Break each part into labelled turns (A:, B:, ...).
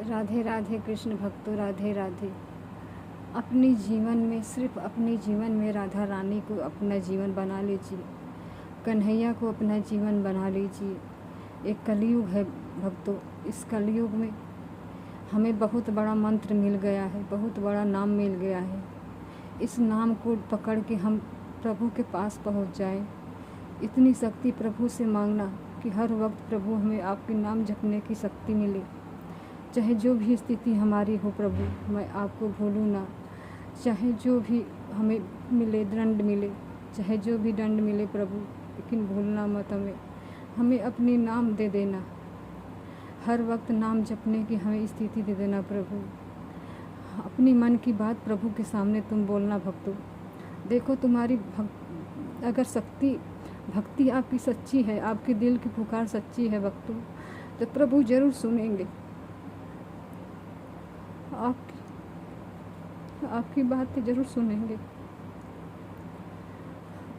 A: राधे राधे कृष्ण भक्तों, राधे राधे। अपने जीवन में, सिर्फ अपने जीवन में राधा रानी को अपना जीवन बना लीजिए, कन्हैया को अपना जीवन बना लीजिए। एक कलयुग है भक्तों, इस कलयुग में हमें बहुत बड़ा मंत्र मिल गया है, बहुत बड़ा नाम मिल गया है। इस नाम को पकड़ के हम प्रभु के पास पहुंच जाएं। इतनी शक्ति प्रभु से मांगना कि हर वक्त प्रभु हमें आपके नाम जपने की शक्ति मिले। चाहे जो भी स्थिति हमारी हो प्रभु, मैं आपको भूलूँ ना। चाहे जो भी हमें मिले, दंड मिले, चाहे जो भी दंड मिले प्रभु, लेकिन भूलना मत हमें। हमें अपने नाम दे देना, हर वक्त नाम जपने की हमें स्थिति दे देना प्रभु। अपनी मन की बात प्रभु के सामने तुम बोलना भक्तों। देखो तुम्हारी अगर भक्ति आपकी सच्ची है, आपके दिल की पुकार सच्ची है भक्तों, तो प्रभु जरूर सुनेंगे। आपकी बातें जरूर सुनेंगे।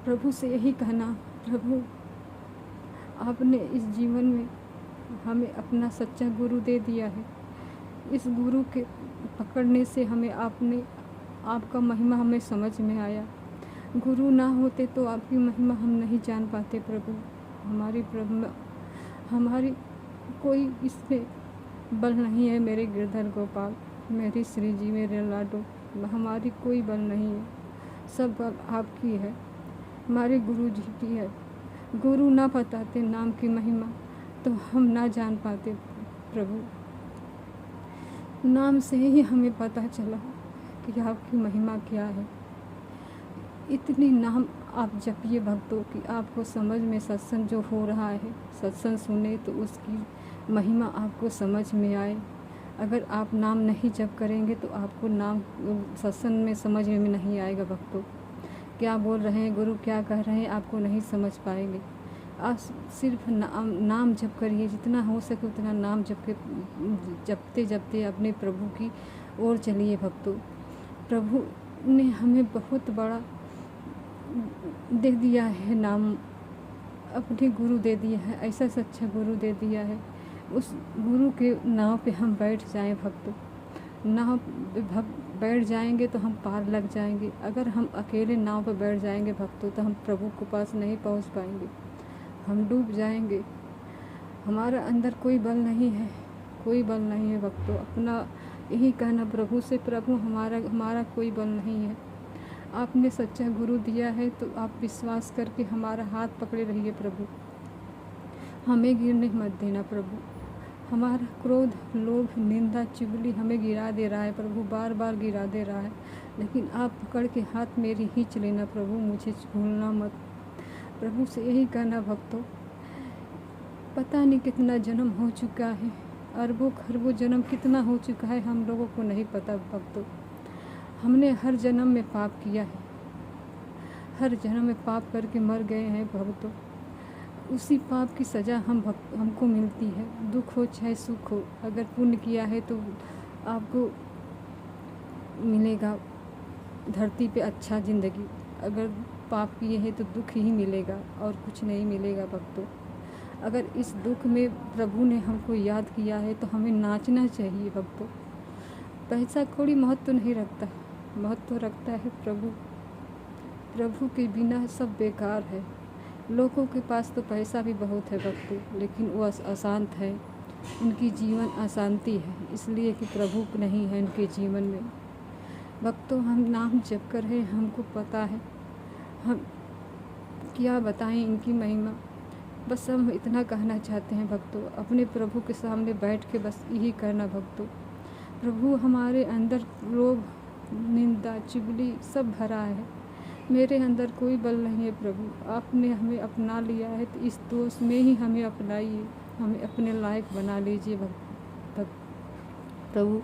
A: प्रभु से यही कहना, प्रभु आपने इस जीवन में हमें अपना सच्चा गुरु दे दिया है। इस गुरु के पकड़ने से हमें आपका महिमा हमें समझ में आया। गुरु ना होते तो आपकी महिमा हम नहीं जान पाते प्रभु। हमारी कोई इसमें बल नहीं है मेरे गिरधर गोपाल, मेरी श्री जी, मेरे लाडो। हमारी कोई बल नहीं है, सब बल आपकी है, हमारे गुरु जी की है। गुरु ना बताते नाम की महिमा तो हम ना जान पाते प्रभु। नाम से ही हमें पता चला कि आपकी महिमा क्या है। इतनी नाम आप जपिए भक्तों कि आपको समझ में, सत्संग जो हो रहा है, सत्संग सुने तो उसकी महिमा आपको समझ में आए। अगर आप नाम नहीं जप करेंगे तो आपको नाम सत्संग में समझ में नहीं आएगा भक्तों। क्या बोल रहे हैं गुरु, क्या कह रहे हैं, आपको नहीं समझ पाएंगे। आप सिर्फ नाम जप करिए, जितना हो सके उतना नाम जपते जपते अपने प्रभु की ओर चलिए भक्तों। प्रभु ने हमें बहुत बड़ा दे दिया है नाम, अपने गुरु दे दिया है, ऐसा सच्चा गुरु दे दिया है। उस गुरु के नाव पे हम बैठ जाएं भक्तों। नाव पे बैठ जाएंगे तो हम पार लग जाएंगे। अगर हम अकेले नाव पे बैठ जाएंगे भक्तों तो हम प्रभु के पास नहीं पहुंच पाएंगे, हम डूब जाएंगे। हमारा अंदर कोई बल नहीं है, कोई बल नहीं है भक्तों। अपना यही कहना प्रभु से, प्रभु हमारा कोई बल नहीं है। आपने सच्चा गुरु दिया है तो आप विश्वास करके हमारा हाथ पकड़े रहिए प्रभु। हमें गिरने मत देना प्रभु। हमारा क्रोध, लोभ, निंदा, चुगली हमें गिरा दे रहा है प्रभु, बार बार गिरा दे रहा है। लेकिन आप पकड़ के हाथ मेरी खींच लेना प्रभु, मुझे भूलना मत। प्रभु से यही कहना भक्तों। पता नहीं कितना जन्म हो चुका है, अरबों खरबों जन्म कितना हो चुका है, हम लोगों को नहीं पता भक्तों। हमने हर जन्म में पाप किया है, हर जन्म में पाप करके मर गए हैं भक्तों। उसी पाप की सज़ा हमको मिलती है, दुख हो चाहे सुख हो। अगर पुण्य किया है तो आपको मिलेगा धरती पे अच्छा ज़िंदगी, अगर पाप किए हैं तो दुख ही मिलेगा और कुछ नहीं मिलेगा भक्तों। अगर इस दुख में प्रभु ने हमको याद किया है तो हमें नाचना चाहिए भक्तों। पैसा कौड़ी महत्व नहीं रखता, महत्व रखता है प्रभु। प्रभु के बिना सब बेकार है। लोगों के पास तो पैसा भी बहुत है भक्तों, लेकिन वो अशांत है, उनकी जीवन अशांति है, इसलिए कि प्रभु नहीं है उनके जीवन में। भक्तों हम नाम जप कर रहे, हमको पता है, हम क्या बताएं इनकी महिमा। बस हम इतना कहना चाहते हैं भक्तों, अपने प्रभु के सामने बैठ के बस यही करना भक्तों। प्रभु हमारे अंदर लोभ, निंदा, चुगली सब भरा है, मेरे अंदर कोई बल नहीं है प्रभु। आपने हमें अपना लिया है तो इस दोष में ही हमें अपनाइए, हमें अपने लायक बना लीजिए प्रभु।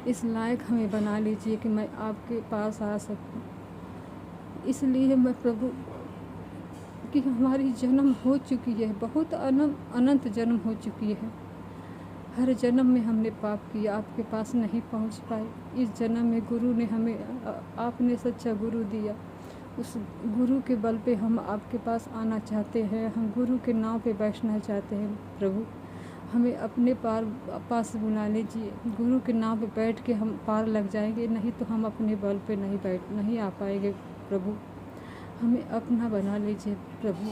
A: इस लायक हमें बना लीजिए कि मैं आपके पास आ सकूं। इसलिए मैं प्रभु कि हमारी जन्म हो चुकी है, बहुत अनंत जन्म हो चुकी है। हर जन्म में हमने पाप किया, आपके पास नहीं पहुंच पाए। इस जन्म में गुरु ने हमें, आपने सच्चा गुरु दिया, उस गुरु के बल पे हम आपके पास आना चाहते हैं, हम गुरु के नाव पे बैठना चाहते हैं प्रभु। हमें अपने पास बुला लीजिए। गुरु के नाम पे बैठ के हम पार लग जाएंगे, नहीं तो हम अपने बल पे नहीं आ पाएंगे। प्रभु हमें अपना बना लीजिए। प्रभु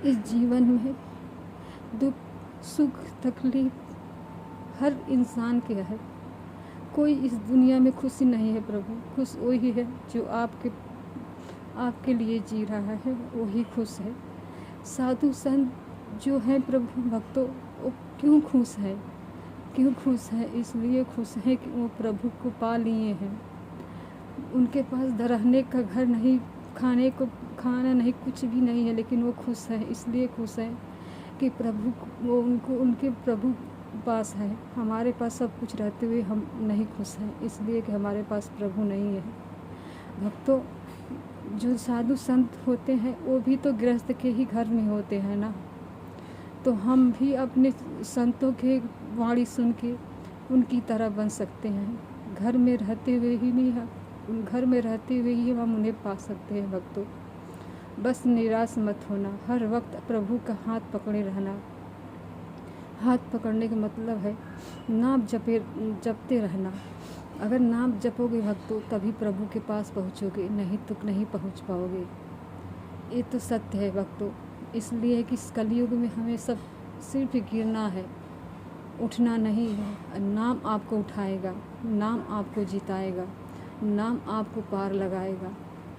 A: इस जीवन में दुख सुख तकलीफ हर इंसान के है, कोई इस दुनिया में खुशी नहीं है। प्रभु खुश वही है जो आपके लिए जी रहा है, वही खुश है। साधु संत जो है प्रभु भक्तों, वो क्यों खुश है? इसलिए खुश है कि वो प्रभु को पा लिए हैं। उनके पास रहने का घर नहीं, खाना नहीं, कुछ भी नहीं है, लेकिन वो खुश है। इसलिए खुश है कि प्रभु वो उनके प्रभु पास है। हमारे पास सब कुछ रहते हुए हम नहीं खुश हैं, इसलिए कि हमारे पास प्रभु नहीं है। भक्तों, जो साधु संत होते हैं वो भी तो गृहस्थ के ही घर में होते हैं ना, तो हम भी अपने संतों के वाणी सुन के उनकी तरह बन सकते हैं। घर में रहते हुए ही हम उन्हें पा सकते हैं। भक्तों, बस निराश मत होना, हर वक्त प्रभु का हाथ पकड़े रहना। हाथ पकड़ने का मतलब है नाम जपते रहना। अगर नाम जपोगे भक्तों तभी प्रभु के पास पहुँचोगे, नहीं तो नहीं पहुँच पाओगे। ये तो सत्य है भक्तों। इसलिए कि इस कलयुग में हमें सब सिर्फ गिरना है, उठना नहीं है। नाम आपको उठाएगा, नाम आपको जिताएगा, नाम आपको पार लगाएगा।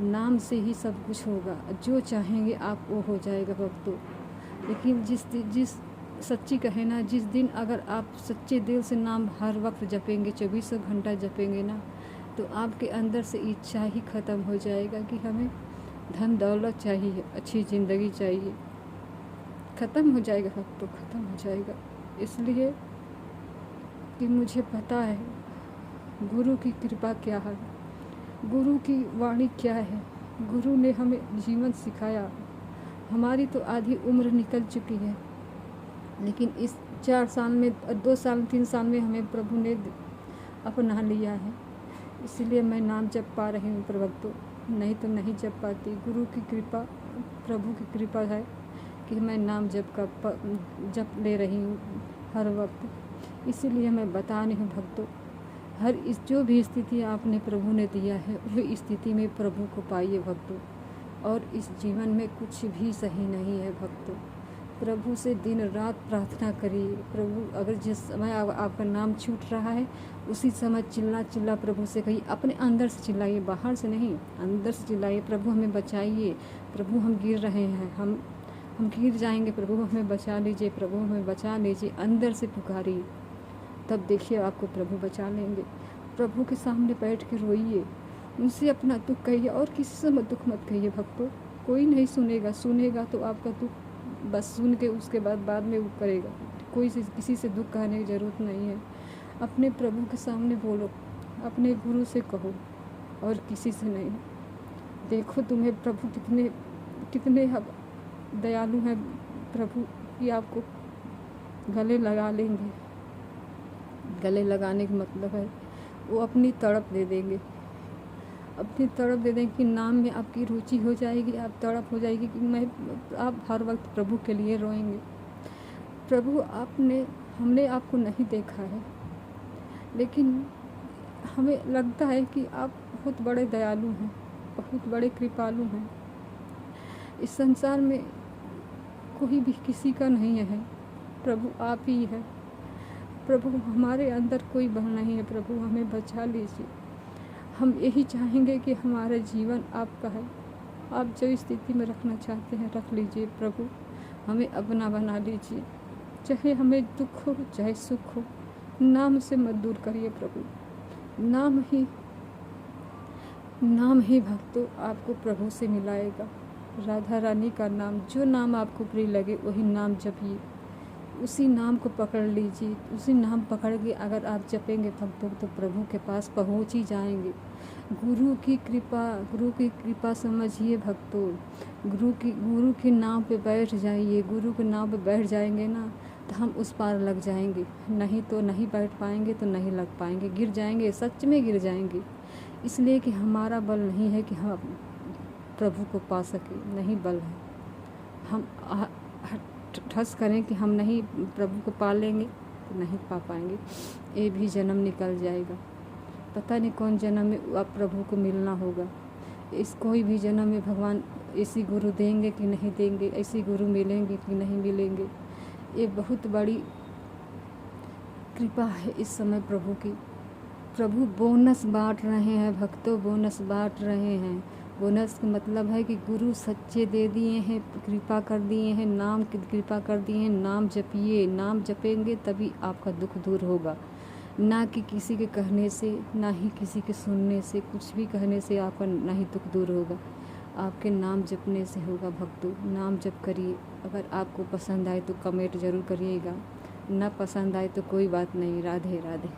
A: नाम से ही सब कुछ होगा, जो चाहेंगे आप वो हो जाएगा भक्तों। लेकिन जिस सच्ची कहे ना, जिस दिन अगर आप सच्चे दिल से नाम हर वक्त जपेंगे, 24 घंटा जपेंगे ना, तो आपके अंदर से इच्छा ही ख़त्म हो जाएगा कि हमें धन दौलत चाहिए, अच्छी ज़िंदगी चाहिए। ख़त्म हो जाएगा भक्तों, ख़त्म हो जाएगा। इसलिए कि मुझे पता है गुरु की कृपा क्या है, गुरु की वाणी क्या है। गुरु ने हमें जीवन सिखाया। हमारी तो आधी उम्र निकल चुकी है, लेकिन इस 4 साल में 2 साल 3 साल में हमें प्रभु ने अपना लिया है। इसलिए मैं नाम जप पा रही हूँ भक्तों, नहीं तो नहीं जप पाती। गुरु की कृपा, प्रभु की कृपा है कि मैं नाम जप ले रही हूँ हर वक्त। इसीलिए मैं बता रही हूँ भक्तों, जो भी स्थिति आपने प्रभु ने दिया है वही स्थिति में प्रभु को पाइए भक्तों। और इस जीवन में कुछ भी सही नहीं है भक्तों। प्रभु से दिन रात प्रार्थना करिए। प्रभु अगर जिस समय आपका नाम छूट रहा है उसी समय चिल्ला प्रभु से कहिए। अपने अंदर से चिल्लाइए, बाहर से नहीं, अंदर से चिल्लाइए। प्रभु हमें बचाइए, प्रभु हम गिर रहे हैं, हम गिर जाएंगे, प्रभु हमें बचा लीजिए, प्रभु हमें बचा लीजिए। अंदर से पुकारिए, तब देखिए आपको प्रभु बचा लेंगे। प्रभु के सामने बैठ के रोइए, उनसे अपना दुख कहिए और किसी से दुख मत कहिए भक्तों। कोई नहीं सुनेगा तो आपका दुख बस सुन के उसके बाद में वो करेगा। किसी से दुख कहने की ज़रूरत नहीं है। अपने प्रभु के सामने बोलो, अपने गुरु से कहो और किसी से नहीं। देखो तुम्हें प्रभु कितने दयालु हैं प्रभु कि आपको गले लगा लेंगे। गले लगाने का मतलब है वो अपनी तड़प दे देंगे, कि नाम में आपकी रुचि हो जाएगी, आप तड़प हो जाएगी कि आप हर वक्त प्रभु के लिए रोएंगे। प्रभु हमने आपको नहीं देखा है, लेकिन हमें लगता है कि आप बहुत बड़े दयालु हैं, बहुत बड़े कृपालु हैं। इस संसार में कोई भी किसी का नहीं है, प्रभु आप ही है। प्रभु हमारे अंदर कोई बल नहीं है, प्रभु हमें बचा लीजिए। हम यही चाहेंगे कि हमारा जीवन आपका है, आप जो स्थिति में रखना चाहते हैं रख लीजिए। प्रभु हमें अपना बना लीजिए, चाहे हमें दुख हो चाहे सुख हो, नाम से मत दूर करिए प्रभु। नाम ही भक्तों आपको प्रभु से मिलाएगा। राधा रानी का नाम, जो नाम आपको प्रिय लगे वही नाम जपिए, उसी नाम को पकड़ लीजिए। उसी नाम पकड़ के अगर आप जपेंगे भक्तों तो प्रभु के पास पहुंच ही जाएंगे। गुरु की कृपा समझिए भक्तों। गुरु के नाम पे बैठ जाइए। गुरु के नाम पे बैठ जाएंगे ना तो हम उस पार लग जाएंगे, नहीं तो नहीं बैठ पाएंगे तो नहीं लग पाएंगे, गिर जाएंगे, सच में गिर जाएंगे। इसलिए कि हमारा बल नहीं है कि हम प्रभु को पा सके, नहीं बल है। हम ठस करें कि हम नहीं प्रभु को पा लेंगे तो नहीं पा पाएंगे। ये भी जन्म निकल जाएगा, पता नहीं कौन जन्म में आप प्रभु को मिलना होगा। इस कोई भी जन्म में भगवान ऐसी गुरु देंगे कि नहीं देंगे, ऐसी गुरु मिलेंगे कि नहीं मिलेंगे। ये बहुत बड़ी कृपा है इस समय प्रभु की। प्रभु बोनस बांट रहे हैं भक्तों, बोनस बांट रहे हैं। बोनस का मतलब है कि गुरु सच्चे दे दिए हैं, कृपा कर दिए हैं, नाम की कृपा कर दिए हैं। नाम जपिए, नाम जपेंगे तभी आपका दुख दूर होगा, ना कि किसी के कहने से, ना ही किसी के सुनने से, कुछ भी कहने से आपका नहीं दुख दूर होगा, आपके नाम जपने से होगा। भक्तों नाम जप करिए। अगर आपको पसंद आए तो कमेंट ज़रूर करिएगा, ना पसंद आए तो कोई बात नहीं। राधे राधे।